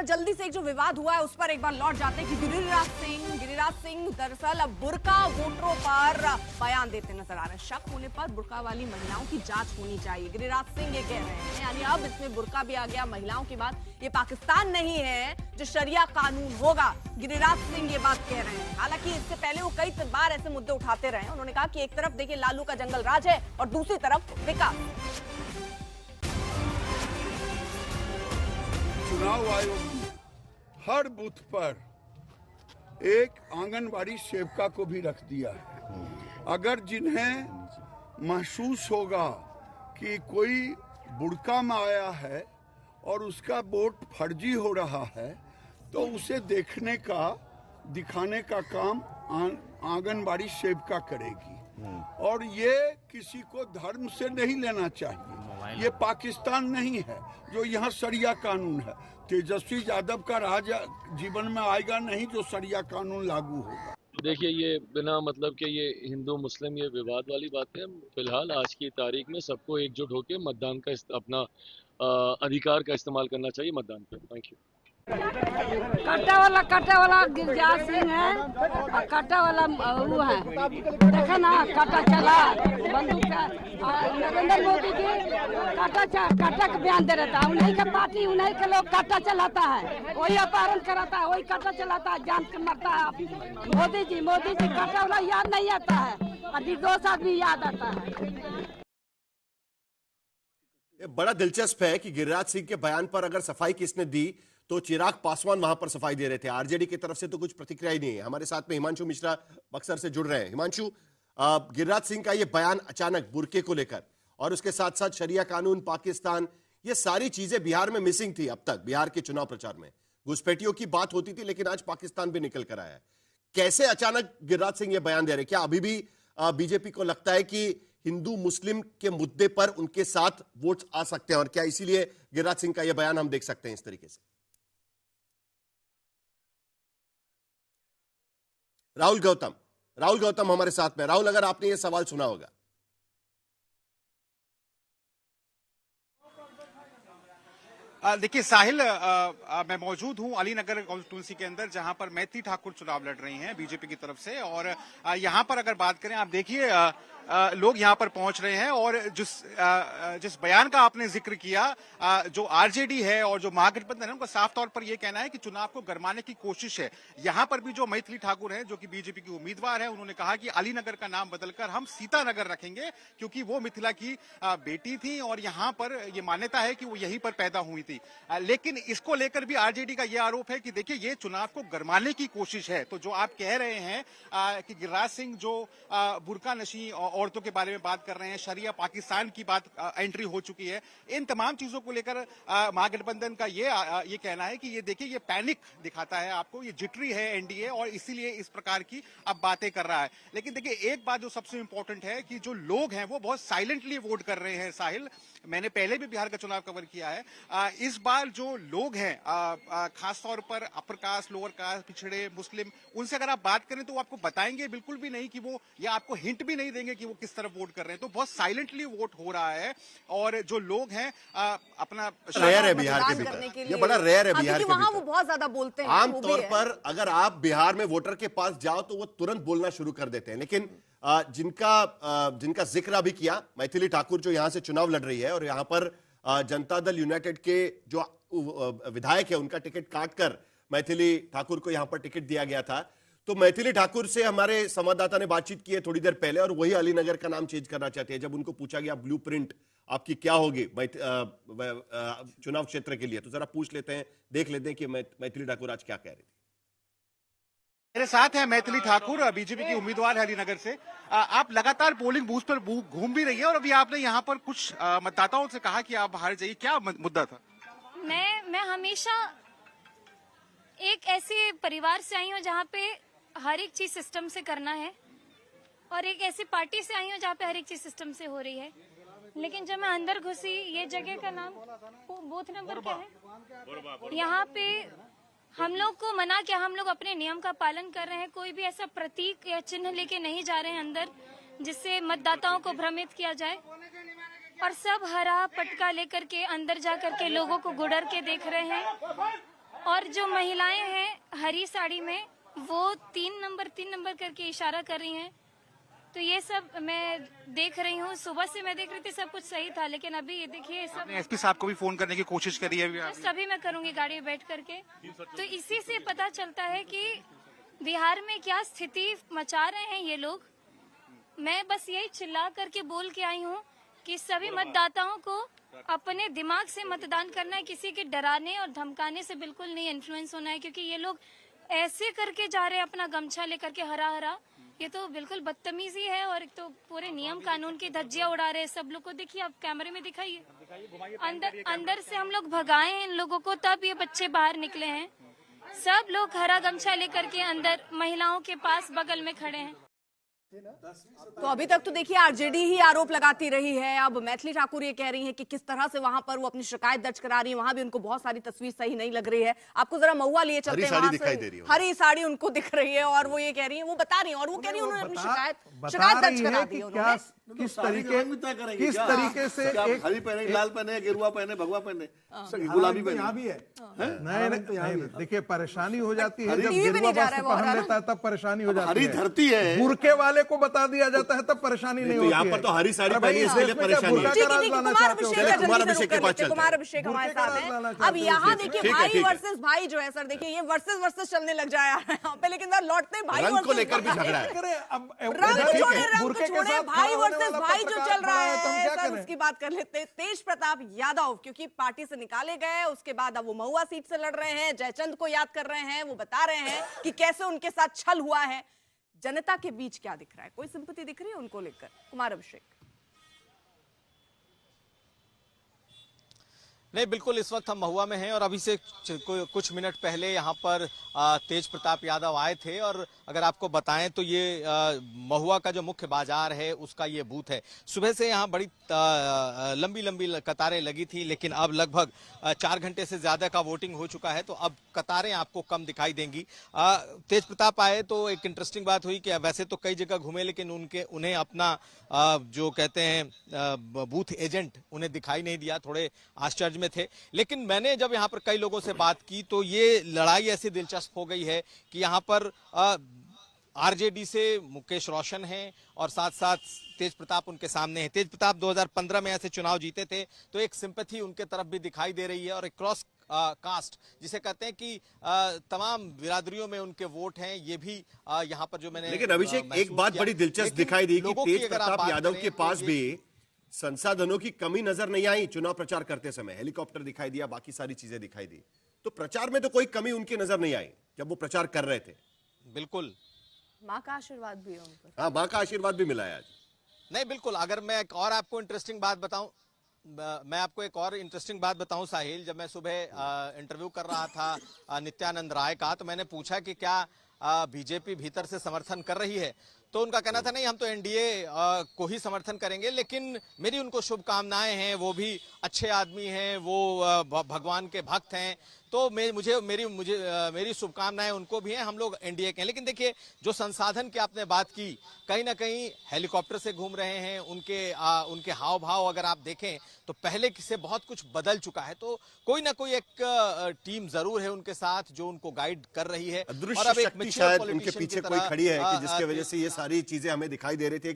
जल्दी से एक जो विवाद हुआ है उस पर एक बार लौट जाते हैं कि गिरिराज सिंह दरअसल अब बुर्का वोटरों पर बयान देते नजर आ रहे हैं। शक होने पर बुर्का वाली महिलाओं की जांच होनी चाहिए, गिरिराज सिंह ये कह रहे हैं। यानी अब इसमें बुर्का भी आ गया, महिलाओं की बात। ये पाकिस्तान नहीं है जो शरिया कानून होगा, गिरिराज सिंह ये बात कह रहे हैं। हालांकि इससे पहले वो कई बार ऐसे मुद्दे उठाते रहे हैं। उन्होंने कहा कि एक तरफ देखिए लालू का जंगल राज है और दूसरी तरफ विकास। चुनाव आयोग ने हर बूथ पर एक आंगनबाड़ी सेविका को भी रख दिया है। अगर जिन्हें महसूस होगा कि कोई बुड़का में आया है और उसका वोट फर्जी हो रहा है तो उसे देखने का दिखाने का काम आंगनबाड़ी सेविका करेगी। और ये किसी को धर्म से नहीं लेना चाहिए। ये पाकिस्तान नहीं है जो यहाँ शरिया कानून है। तेजस्वी यादव का राज जीवन में आएगा नहीं जो शरिया कानून लागू होगा। देखिए, ये बिना मतलब के ये हिंदू मुस्लिम ये विवाद वाली बात है। फिलहाल आज की तारीख में सबको एकजुट होकर मतदान का अपना अधिकार का इस्तेमाल करना चाहिए मतदान पे। Thank you. कट्टा वाला गिरिराज सिंह है और कट्टा वाला वो है। देखा ना, कट्टा चला बंदूक का। नरेंद्र मोदी जी कट्टा का बयान दे रहता है। उन्हीं का पार्टी, उन्हीं के लोग कट्टा चलाता है, वही अपहरण कराता है, वही कट्टा चलाता है, जान के मरता है। मोदी जी कट्टा वाला याद नहीं आता है, निर्दोष आदमी याद आता है। ये बड़ा दिलचस्प है कि गिरिराज सिंह के बयान पर अगर सफाई किसने दी तो चिराग पासवान वहां पर सफाई दे रहे थे। आरजेडी की तरफ से तो कुछ प्रतिक्रिया ही नहीं है। हमारे साथ में हिमांशु मिश्रा बक्सर से जुड़ रहे हैं। हिमांशु, गिरिराज सिंह का ये बयान अचानक बुर्के को लेकर और उसके साथ साथ शरिया कानून, पाकिस्तान, ये सारी चीजें बिहार में मिसिंग थी। अब तक बिहार के चुनाव प्रचार में घुसपैठियों की बात होती थी, लेकिन आज पाकिस्तान भी निकल कर आया है। कैसे अचानक गिरिराज सिंह ये बयान दे रहे? क्या अभी भी बीजेपी को लगता है कि हिंदू मुस्लिम के मुद्दे पर उनके साथ वोट आ सकते हैं और क्या इसीलिए गिरिराज सिंह का यह बयान हम देख सकते हैं इस तरीके से? राहुल गौतम हमारे साथ में। राहुल, अगर आपने यह सवाल सुना होगा। देखिए साहिल, मैं मौजूद हूं अलीनगर कॉन्स्टिट्यूंसी के अंदर, जहां पर मैथिली ठाकुर चुनाव लड़ रही हैं बीजेपी की तरफ से। और यहां पर अगर बात करें, आप देखिए लोग यहां पर पहुंच रहे हैं। और जिस बयान का आपने जिक्र किया, जो आरजेडी है और जो महागठबंधन है, उनका साफ तौर पर यह कहना है कि चुनाव को गरमाने की कोशिश है। यहां पर भी जो मैथिली ठाकुर है, जो कि बीजेपी की उम्मीदवार है, उन्होंने कहा कि अलीनगर का नाम बदलकर हम सीतानगर रखेंगे, क्योंकि वो मिथिला की बेटी थी और यहां पर यह मान्यता है कि वो यहीं पर पैदा हुई थी। लेकिन इसको लेकर भी आरजेडी का यह आरोप है कि देखिए ये चुनाव को गरमाने की कोशिश है। तो जो आप कह रहे हैं कि गिरिराज सिंह जो बुर्का नशी औरतों के बारे में बात कर रहे हैं, शरिया पाकिस्तान की बात एंट्री हो चुकी है, इन तमाम चीजों को लेकर महागठबंधन का ये कहना है कि ये देखिए ये पैनिक दिखाता है आपको, ये जिटरी है एनडीए और इसीलिए इस प्रकार की अब बातें कर रहा है। लेकिन देखिए एक बात जो सबसे इंपॉर्टेंट है कि जो लोग हैं वो बहुत साइलेंटली वोट कर रहे हैं। साहिल, मैंने पहले भी बिहार का चुनाव कवर किया है। इस बार जो लोग हैं, खासतौर पर अपर कास्ट, लोअर कास्ट, पिछड़े, मुस्लिम, उनसे अगर आप बात करें तो वो आपको बताएंगे बिल्कुल भी नहीं कि वो, या आपको हिंट भी नहीं देंगे कि वो किस तरफ वोट कर रहे हैं। तो बहुत साइलेंटली वोट हो रहा है। और जो लोग हैं अपना रेयर है बिहार के भीतर, ये बड़ा रेयर है बिहार के वहां वो बहुत ज्यादा बोलते हैं। आमतौर पर अगर आप बिहार में वोटर के पास जाओ तो वो तुरंत बोलना शुरू कर देते हैं। लेकिन जिनका जिक्र अभी किया, मैथिली ठाकुर जो यहां से चुनाव लड़ रही है और यहां पर जनता दल यूनाइटेड के जो विधायक है उनका टिकट काटकर मैथिली ठाकुर को यहां पर टिकट दिया गया था। तो मैथिली ठाकुर से हमारे संवाददाता ने बातचीत की है थोड़ी देर पहले और वही अलीनगर का नाम चेंज करना चाहती है। जब उनको पूछा गया ब्लूप्रिंट आपकी क्या होगी चुनाव क्षेत्र के लिए, तो जरा पूछ लेते हैं, देख लेते हैं कि मैथिली ठाकुर आज क्या कह रही थी। मेरे साथ है मैथिली ठाकुर, बीजेपी की उम्मीदवार है अलीनगर से। आप लगातार पोलिंग बूथ पर घूम भी रही है और अभी आपने यहाँ पर कुछ मतदाताओं से कहा कि आप बाहर जाइए, क्या मुद्दा था? मैं हमेशा एक ऐसे परिवार से आई हूँ जहाँ पे हर एक चीज सिस्टम से करना है और एक ऐसी पार्टी से आई हूँ जहाँ पे हर एक चीज सिस्टम से हो रही है। लेकिन जब मैं अंदर घुसी, ये जगह का नाम बूथ नंबर क्या है, यहाँ पे हम लोग को मना किया, हम लोग अपने नियम का पालन कर रहे हैं। कोई भी ऐसा प्रतीक या चिन्ह लेके नहीं जा रहे हैं अंदर जिससे मतदाताओं को भ्रमित किया जाए। और सब हरा पटका लेकर के अंदर जा करके लोगों को गुड़र के देख रहे हैं। और और जो महिलाएं हैं हरी साड़ी में, वो 3 नंबर करके इशारा कर रही हैं। तो ये सब मैं देख रही हूँ, सुबह से मैं देख रही थी, सब कुछ सही था, लेकिन अभी ये देखिए सब। एसपी साहब को भी फोन करने की कोशिश करी है अभी? सभी मैं करूंगी गाड़ी में बैठ करके। तो इसी से पता चलता है कि बिहार में क्या स्थिति मचा रहे हैं ये लोग। मैं बस यही चिल्ला करके बोल के आई हूँ कि सभी मतदाताओं को अपने दिमाग से मतदान करना है, किसी के डराने और धमकाने से बिल्कुल नहीं इन्फ्लुएंस होना है, क्योंकि ये लोग ऐसे करके जा रहे हैं अपना गमछा लेकर के हरा हरा। ये तो बिल्कुल बदतमीजी है, और एक तो पूरे नियम कानून की धज्जियां उड़ा रहे हैं सब लोग को। देखिए, आप कैमरे में दिखाइए, अंदर से हम लोग भगाए हैं इन लोगों को, तब ये बच्चे बाहर निकले हैं। सब लोग हरा गमछा लेकर के अंदर महिलाओं के पास बगल में खड़े हैं। तो अभी तक तो देखिए आरजेडी ही आरोप लगाती रही है। अब मैथिली ठाकुर ये कह रही हैं कि किस तरह से वहां पर वो अपनी शिकायत दर्ज करा रही है, वहां भी उनको बहुत सारी तस्वीर सही नहीं लग रही है। आपको जरा महुआ लिए चलते हैं, वहां से हरी साड़ी उनको दिख रही है, और वो ये कह रही है, वो बता रही है, और वो कह रही है उन्होंने अपनी शिकायत दर्ज करा दी है उन्होंने। किस तरीके से एक हरी पहने, लाल पहने, गेरुआ पहने, भगवा पहने, गुलाबी पहने, यहाँ भी है। नहीं, देखिए परेशानी हो जाती है जब गेरुआ वस्त्र पहन लेता है, तब परेशानी हो जाती है। हरी धरती है, बुरके वाले को बता दिया जाता है, तब परेशानी नहीं होती है। यहाँ पर तो हरी साड़ी पहनी है, इसलिए परेशानी है। कुमार अभिषेक हमारे साथ हैं। अब यहाँ देखिए भाई वर्सेस भाई जो है सर, देखिए ये वर्सेस चलने लग जाए यहाँ पे, लेकिन लौटते भाई को लेकर भी झगड़ा है। भाई वर्सेस भाई जो चल रहा है सर, उसकी बात कर लेते हैं। तेज प्रताप यादव क्योंकि पार्टी से निकाले गए, उसके बाद अब वो महुआ सीट से लड़ रहे हैं, जयचंद को याद कर रहे हैं, वो बता रहे हैं कि कैसे उनके साथ छल हुआ है। जनता के बीच क्या दिख रहा है, कोई सिंपैथी दिख रही है उनको लेकर? कुमार अभिषेक। नहीं, बिल्कुल इस वक्त हम महुआ में हैं, और अभी से कुछ मिनट पहले यहाँ पर तेज प्रताप यादव आए थे। और अगर आपको बताएं तो ये महुआ का जो मुख्य बाजार है उसका ये बूथ है। सुबह से यहाँ बड़ी लंबी कतारें लगी थी, लेकिन अब लगभग 4 घंटे से ज्यादा का वोटिंग हो चुका है, तो अब कतारें आपको कम दिखाई देंगी। तेज प्रताप आए तो एक इंटरेस्टिंग बात हुई कि वैसे तो कई जगह घूमे, लेकिन उन्हें अपना जो कहते हैं बूथ एजेंट उन्हें दिखाई नहीं दिया, थोड़े आश्चर्य में थे। लेकिन मैंने जब यहाँ पर कई लोगों से बात की तो ये लड़ाई ऐसी दिलचस्प हो गई है कि यहाँ पर आरजेडी से मुकेश रोशन हैं, और साथ साथ तेज प्रताप उनके सामने हैं। तेज प्रताप 2015 में ऐसे चुनाव जीते थे, तो एक सिंपैथी उनके तरफ भी दिखाई दे रही है, और एक क्रॉस कास्ट जिसे कहते हैं कि तमाम बिरादरियों में उनके वोट हैं, ये भी यहाँ पर जो मैंने। लेकिन अभिषेक, एक बात बड़ी दिलचस्प दिखाई दी कि तेज प्रताप यादव के पास भी संसाधनों की कमी नजर नहीं आई। चुनाव प्रचार करते समय हेलीकॉप्टर दिखाई दिया, बाकी सारी चीजें दिखाई दी, तो प्रचार में तो कोई कमी उनकी नजर नहीं आई जब वो प्रचार कर रहे थे। बिल्कुल, माँ का आशीर्वाद भी है उन पर। हाँ, माँ का आशीर्वाद भी मिला है आज। नहीं, बिल्कुल। अगर मैं एक और आपको इंटरेस्टिंग बात बताऊं, साहिल, जब मैं सुबह इंटरव्यू कर रहा था नित्यानंद राय का, तो मैंने पूछा कि क्या बीजेपी भीतर से समर्थन कर रही है, तो उनका कहना था नहीं, हम तो एनडीए को ही समर्थन करेंगे, लेकिन मेरी उनको शुभकामनाएं हैं, वो भी अच्छे आदमी हैं, वो भगवान के भक्त हैं, तो मेरी शुभकामनाएं उनको भी हैं, हम लोग एनडीए के हैं। लेकिन देखिए, जो संसाधन की आपने बात की, कहीं ना कहीं हेलीकॉप्टर से घूम रहे हैं, उनके हाव भाव अगर आप देखें तो पहले से बहुत कुछ बदल चुका है, तो कोई ना कोई एक टीम जरूर है उनके साथ जो उनको गाइड कर रही है। और अब एक शक्ति शायद उनके पीछे कोई खड़ी है कि जिसके वजह से ये सारी चीजें हमें दिखाई दे रही थी।